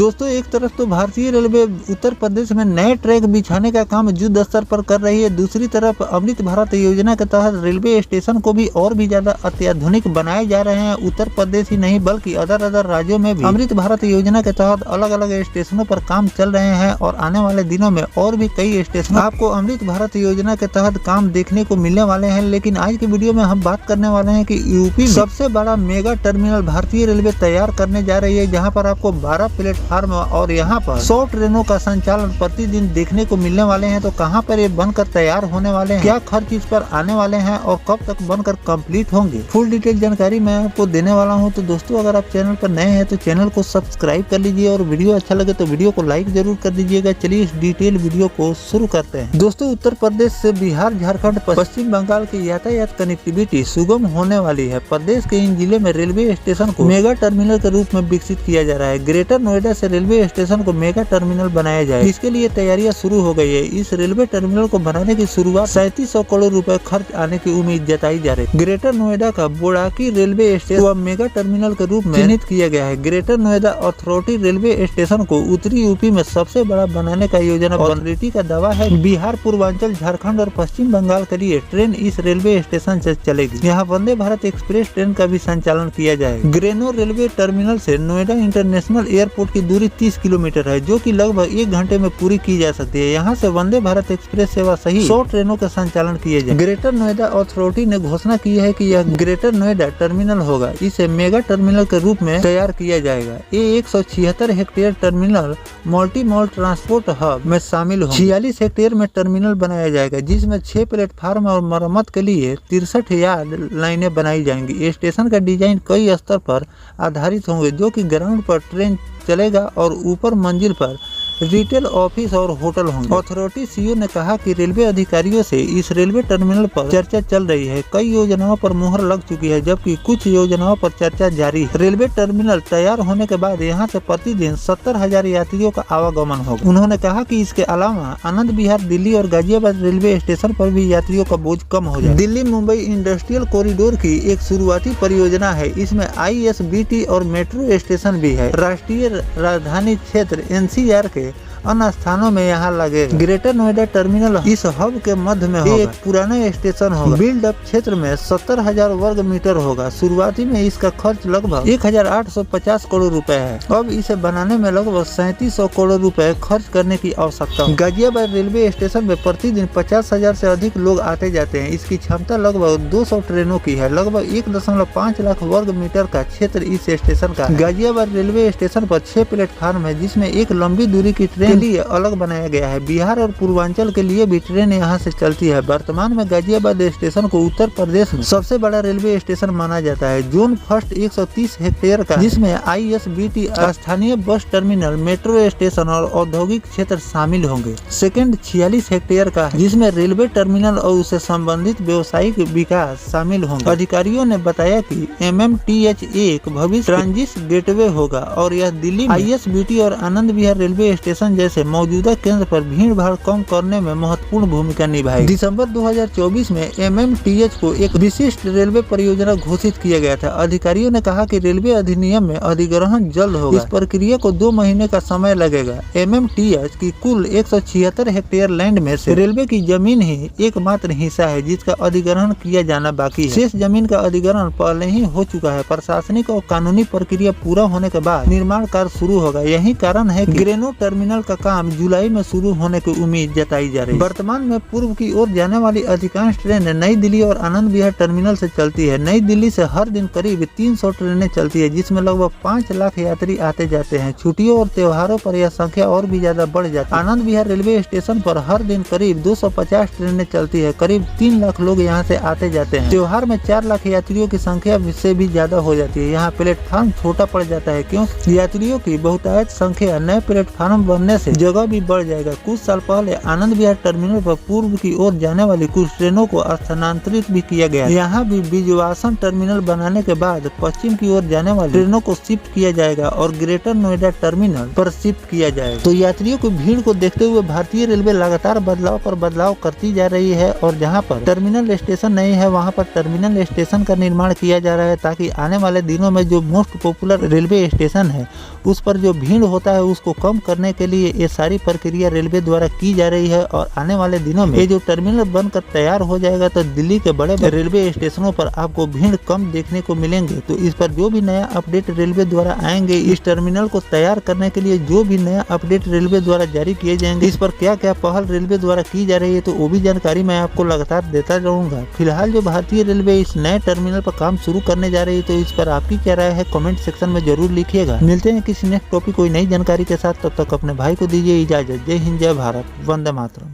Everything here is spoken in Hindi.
दोस्तों एक तरफ तो भारतीय रेलवे उत्तर प्रदेश में नए ट्रैक बिछाने का काम युद्ध स्तर पर कर रही है, दूसरी तरफ अमृत भारत योजना के तहत रेलवे स्टेशन को भी और भी ज्यादा अत्याधुनिक बनाए जा रहे हैं। उत्तर प्रदेश ही नहीं बल्कि अदर राज्यों में भी अमृत भारत योजना के तहत अलग अलग स्टेशनों पर काम चल रहे हैं और आने वाले दिनों में और भी कई स्टेशन आपको अमृत भारत योजना के तहत काम देखने को मिलने वाले हैं। लेकिन आज की वीडियो में हम बात करने वाले हैं कि यूपी में सबसे बड़ा मेगा टर्मिनल भारतीय रेलवे तैयार करने जा रही है, जहां पर आपको 12 प्लेटफार्म और यहां पर 100 ट्रेनों का संचालन प्रतिदिन देखने को मिलने वाले हैं। तो कहां पर ये बनकर तैयार होने वाले हैं, क्या खर्च इस पर आने वाले हैं और कब तक बनकर कंप्लीट होंगे, फुल डिटेल जानकारी मैं आपको देने वाला हूं। तो दोस्तों अगर आप चैनल पर नए हैं तो चैनल को सब्सक्राइब कर लीजिए और वीडियो अच्छा लगे तो वीडियो को लाइक जरूर कर दीजिएगा। चलिए इस डिटेल वीडियो को शुरू करते हैं। दोस्तों उत्तर प्रदेश से बिहार, झारखंड, पश्चिम बंगाल की यातायात कनेक्टिविटी सुगम होने वाली है। प्रदेश के इन जिले में रेलवे स्टेशन को मेगा टर्मिनल के रूप में विकसित किया जा रहा है। ग्रेटर नोएडा से रेलवे स्टेशन को मेगा टर्मिनल बनाया जाए, इसके लिए तैयारियां शुरू हो गई है। इस रेलवे टर्मिनल को बनाने की शुरुआत 3700 करोड़ रुपए खर्च आने की उम्मीद जताई जा रही है। ग्रेटर नोएडा का बोड़ाकी रेलवे स्टेशन को मेगा टर्मिनल के रूप में चिन्हित किया गया है। Greater Noida authority railway station को उत्तरी यूपी में सबसे बड़ा बनाने का योजना अथॉरिटी का दावा है। बिहार, पूर्वांचल, झारखंड और पश्चिम बंगाल के लिए ट्रेन इस रेलवे स्टेशन से चलेगी। यहाँ वंदे भारत एक्सप्रेस ट्रेन का भी संचालन किया जाएगा। ग्रेनो रेलवे टर्मिनल से नोएडा इंटरनेशनल एयरपोर्ट की दूरी 30 किलोमीटर है, जो कि लगभग 1 घंटे में पूरी की जा सकती है। यहाँ से वंदे भारत एक्सप्रेस सेवा सहित 100 ट्रेनों का संचालन किए जाए। ग्रेटर नोएडा अथॉरिटी ने घोषणा की है कि यह ग्रेटर नोएडा टर्मिनल होगा। इसे मेगा टर्मिनल के रूप में तैयार किया जाएगा। ये 176 hectare terminal multi mall transport hub में शामिल हो। 46 हेक्टेयर में टर्मिनल बनाया जाएगा, जिसमें 6 प्लेटफार्म और मरम्मत के लिए 63 यार्ड लाइनें बनाई जाएंगी। स्टेशन का डिजाइन कई स्तर पर आधारित होंगे, जो कि ग्राउंड पर ट्रेन चलेगा और ऊपर मंजिल पर रिटेल ऑफिस और होटल होंगे। अथॉरिटी सीईओ ने कहा कि रेलवे अधिकारियों से इस रेलवे टर्मिनल पर चर्चा चल रही है। कई योजनाओं पर मुहर लग चुकी है, जबकि कुछ योजनाओं पर चर्चा जारी है। रेलवे टर्मिनल तैयार होने के बाद यहां से प्रतिदिन 70,000 यात्रियों का आवागमन होगा। उन्होंने कहा कि इसके अलावा आनंद विहार, दिल्ली और गाजियाबाद रेलवे स्टेशन पर भी यात्रियों का बोझ कम हो जाए। दिल्ली मुंबई इंडस्ट्रियल कॉरिडोर की एक शुरुआती परियोजना है। इसमें ISBT और मेट्रो स्टेशन भी है। राष्ट्रीय राजधानी क्षेत्र NCR के अन्य स्थानों में यहाँ लगे। ग्रेटर नोएडा टर्मिनल इस हब के मध्य में होगा। एक पुराना स्टेशन होगा। बिल्ड अप क्षेत्र में 70,000 वर्ग मीटर होगा। शुरुआती में इसका खर्च लगभग 1,850 करोड़ रुपए है। अब इसे बनाने में लगभग 3700 करोड़ रुपए खर्च करने की आवश्यकता है। गाजियाबाद रेलवे स्टेशन में प्रतिदिन 50,000 से अधिक लोग आते जाते हैं। इसकी क्षमता लगभग 200 ट्रेनों की है। लगभग 1.5 लाख वर्ग मीटर का क्षेत्र इस स्टेशन का। गाजियाबाद रेलवे स्टेशन पर 6 प्लेटफार्म है, जिसमें एक लंबी दूरी की ट्रेन के लिए अलग बनाया गया है। बिहार और पूर्वांचल के लिए भी ट्रेन यहां से चलती है। वर्तमान में गाजियाबाद स्टेशन को उत्तर प्रदेश में सबसे बड़ा रेलवे स्टेशन माना जाता है। जोन फर्स्ट 130 हेक्टेयर का, जिसमें ISBT, स्थानीय बस टर्मिनल, मेट्रो स्टेशन और औद्योगिक क्षेत्र शामिल होंगे। सेकंड 46 हेक्टेयर का, जिसमें रेलवे टर्मिनल और उससे संबंधित व्यवसायिक विकास शामिल होंगे। अधिकारियों ने बताया कि MMTH एक भविष्य ट्रांजिट गेटवे होगा और यह दिल्ली ISBT और आनंद विहार रेलवे स्टेशन जैसे मौजूदा केंद्र पर भीड़ भाड़ कम करने में महत्वपूर्ण भूमिका निभाएगी। दिसंबर 2024 में MMTH को एक विशिष्ट रेलवे परियोजना घोषित किया गया था। अधिकारियों ने कहा कि रेलवे अधिनियम में अधिग्रहण जल्द होगा। इस प्रक्रिया को 2 महीने का समय लगेगा। MMTH की कुल 176 हेक्टेयर लैंड में से रेलवे की जमीन ही एकमात्र हिस्सा है जिसका अधिग्रहण किया जाना बाकी है। शेष जमीन का अधिग्रहण पहले ही हो चुका है। प्रशासनिक और कानूनी प्रक्रिया पूरा होने के बाद निर्माण कार्य शुरू होगा। यही कारण है कि ग्रेनो टर्मिनल का काम जुलाई में शुरू होने की उम्मीद जताई जा रही है। वर्तमान में पूर्व की ओर जाने वाली अधिकांश ट्रेनें नई दिल्ली और आनंद विहार टर्मिनल से चलती है। नई दिल्ली से हर दिन करीब 300 ट्रेनें चलती है, जिसमें लगभग 5 लाख यात्री आते जाते हैं। छुट्टियों और त्योहारों पर यह संख्या और भी ज्यादा बढ़ जाती है। आनंद विहार रेलवे स्टेशन पर हर दिन करीब 250 ट्रेनें चलती है। करीब 3 लाख लोग यहाँ से आते जाते हैं। त्योहार में 4 लाख यात्रियों की संख्या से भी ज्यादा हो जाती है। यहाँ प्लेटफार्म छोटा पड़ जाता है, क्योंकि यात्रियों की बहुतायत संख्या नए प्लेटफार्म बनने से जगह भी बढ़ जाएगा। कुछ साल पहले आनंद विहार टर्मिनल पर पूर्व की ओर जाने वाली कुछ ट्रेनों को स्थानांतरित भी किया गया। यहाँ भी बिजवासन टर्मिनल बनाने के बाद पश्चिम की ओर जाने वाली ट्रेनों को शिफ्ट किया जाएगा और ग्रेटर नोएडा टर्मिनल पर शिफ्ट किया जाएगा। तो यात्रियों की भीड़ को देखते हुए भारतीय रेलवे लगातार बदलाव पर बदलाव करती जा रही है और जहाँ पर टर्मिनल स्टेशन नहीं है वहाँ पर टर्मिनल स्टेशन का निर्माण किया जा रहा है, ताकि आने वाले दिनों में जो मोस्ट पॉपुलर रेलवे स्टेशन है उस पर जो भीड़ होता है उसको कम करने के लिए ये सारी प्रक्रिया रेलवे द्वारा की जा रही है। और आने वाले दिनों में ये जो टर्मिनल बनकर तैयार हो जाएगा तो दिल्ली के बड़े रेलवे स्टेशनों पर आपको भीड़ कम देखने को मिलेंगे। तो इस पर जो भी नया अपडेट रेलवे द्वारा आएंगे, इस टर्मिनल को तैयार करने के लिए जो भी नया अपडेट रेलवे द्वारा जारी किए जाएंगे, इस पर क्या क्या पहल रेलवे द्वारा की जा रही है, तो वो भी जानकारी मैं आपको लगातार देता रहूंगा। फिलहाल जो भारतीय रेलवे इस नए टर्मिनल पर काम शुरू करने जा रही है, तो इस पर आपकी क्या राय है कमेंट सेक्शन में जरूर लिखिएगा। मिलते हैं किसी नेक्स्ट टॉपिक कोई नई जानकारी के साथ, तब तक अपने भाई को दीजिए इजाजत। जय हिंद, जय भारत, वंदे मातरम।